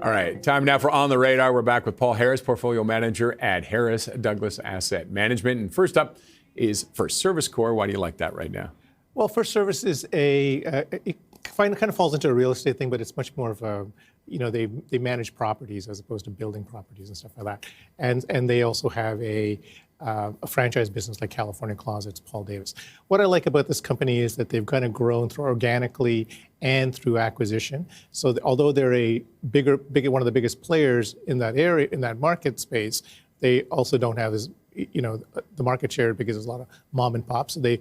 All right, time now for On the Radar. We're back with Paul Harris, portfolio manager at Harris Douglas Asset Management. And first up is FirstService Corp. Why do you like that right now? Well, FirstService is it kind of falls into a real estate thing, but it's much more of a, they manage properties as opposed to building properties and stuff like that. And they also have a franchise business like California Closets, Paul Davis. What I like about this company is that they've kind of grown through organically and through acquisition. So although they're a bigger one of the biggest players in that area, in that market space, they also don't have as the market share because there's a lot of mom and pops. So they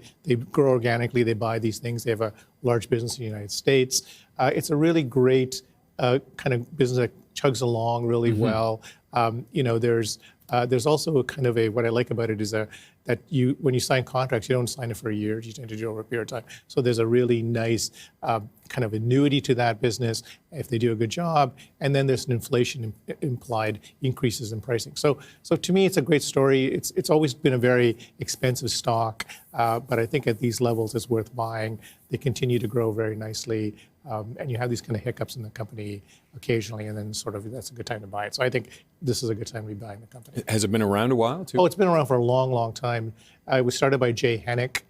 grow organically. They buy these things. They have a large business in the United States. It's a really great kind of business that chugs along really well. There's also a kind of what I like about it is that when you sign contracts, you don't sign it for a year. You tend to do it over a period of time. So there's a really nice kind of annuity to that business if they do a good job. And then there's an inflation implied increases in pricing. So to me, it's a great story. It's always been a very expensive stock, but I think at these levels, it's worth buying. They continue to grow very nicely. And you have these kind of hiccups in the company occasionally, and then sort of that's a good time to buy it. So I think this is a good time to be buying the company. Has it been around a while, too? Oh, it's been around for a long, long time. It was started by Jay Hennick.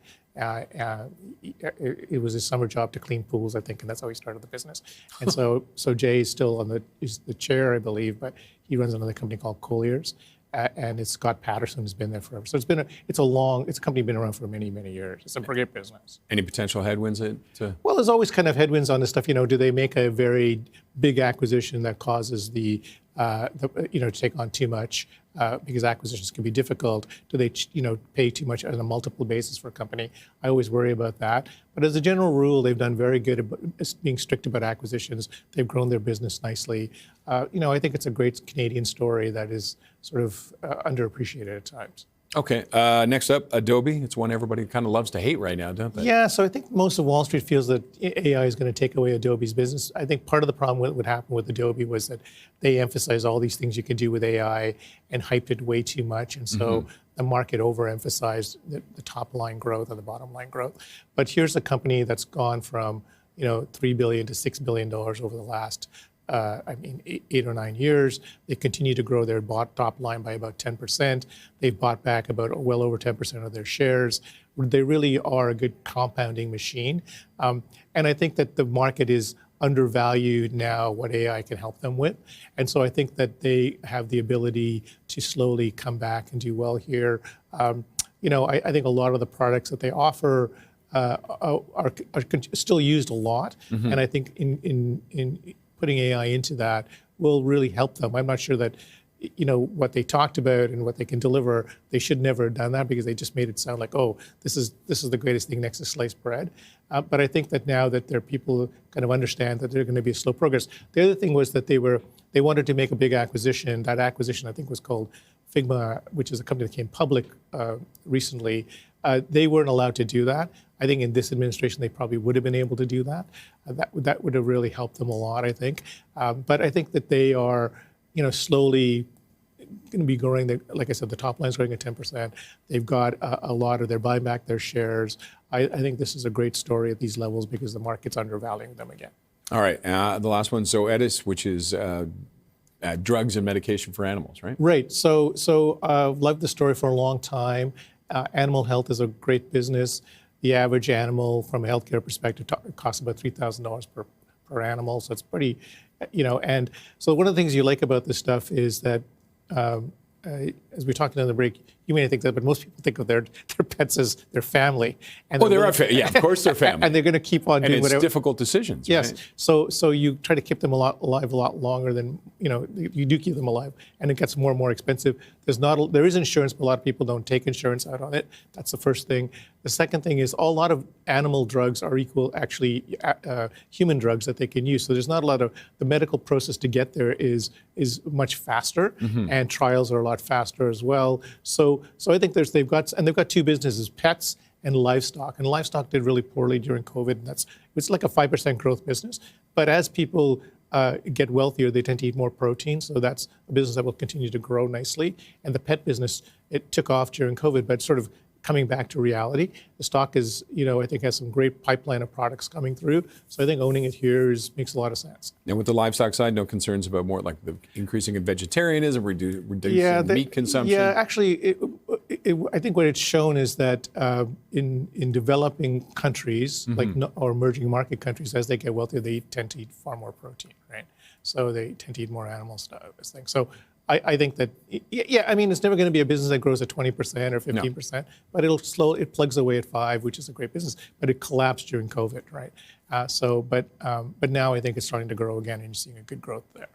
It was his summer job to clean pools, I think, and that's how he started the business. And so Jay is still is the chair, I believe, but he runs another company called Colliers. And it's Scott Patterson has been there forever. So it's a company been around for many, many years. It's a great business. Any potential headwinds? Well, there's always kind of headwinds on this stuff. Do they make a very big acquisition that causes to take on too much? Because acquisitions can be difficult. Do they, pay too much on a multiple basis for a company? I always worry about that. But as a general rule, they've done very good at being strict about acquisitions. They've grown their business nicely. I think it's a great Canadian story that is sort of underappreciated at times. Okay, next up, Adobe. It's one everybody kind of loves to hate right now, don't they? Yeah, so I think most of Wall Street feels that AI is going to take away Adobe's business. I think part of the problem what would happen with Adobe was that they emphasized all these things you can do with AI and hyped it way too much. And so the market overemphasized the top line growth and the bottom line growth. But here's a company that's gone from $3 billion to $6 billion over the last 8 or 9 years. They continue to grow their top line by about 10%. They've bought back about well over 10% of their shares. They really are a good compounding machine. And I think that the market is undervalued now what AI can help them with. And so I think that they have the ability to slowly come back and do well here. I think a lot of the products that they offer are still used a lot. And I think in putting AI into that will really help them. I'm not sure that, what they talked about and what they can deliver, they should never have done that because they just made it sound like, oh, this is the greatest thing next to sliced bread. But I think that now that there are people who kind of understand that they're going to be a slow progress. The other thing was that they wanted to make a big acquisition. That acquisition, I think, was called Figma, which is a company that came public recently. They weren't allowed to do that. I think in this administration, they probably would have been able to do that. That would have really helped them a lot, I think. But I think that they are, slowly going to be growing. Like I said, the top line is growing at 10%. They've got a lot of, they're buying back their shares. I think this is a great story at these levels because the market's undervaluing them again. All right, the last one, Zoetis, which is drugs and medication for animals, right? Right. So I've loved the story for a long time. Animal health is a great business. The average animal, from a healthcare perspective, costs about $3,000 per animal. So it's pretty, And so one of the things you like about this stuff is that, as we talked in the break, you may think that, but most people think of their pets as their family. And they're our family. Yeah, of course they're family. And they're going to keep on doing whatever. And it's difficult decisions. Yes. Right? So you try to keep them alive a lot longer than, you do keep them alive. And it gets more and more expensive. There is insurance, but a lot of people don't take insurance out on it. That's the first thing. The second thing is a lot of animal drugs are human drugs that they can use. So there's not a lot of, the medical process to get there is much faster, and trials are a lot faster as well. So I think they've got two businesses, pets and livestock. And livestock did really poorly during COVID. And it's like a 5% growth business. But as people get wealthier, they tend to eat more protein. So that's a business that will continue to grow nicely. And the pet business, it took off during COVID, but sort of coming back to reality. The stock is, I think has some great pipeline of products coming through. So I think owning it here makes a lot of sense. And with the livestock side, no concerns about more like the increasing in vegetarianism, reducing meat consumption? Yeah, actually, I think what it's shown is that in developing countries, or emerging market countries, as they get wealthier, they tend to eat far more protein, right? So they tend to eat more animal stuff, this thing. So I think that, it's never going to be a business that grows at 20% or 15%, but it plugs away at 5%, which is a great business. But it collapsed during COVID, right? But now I think it's starting to grow again, and you're seeing a good growth there.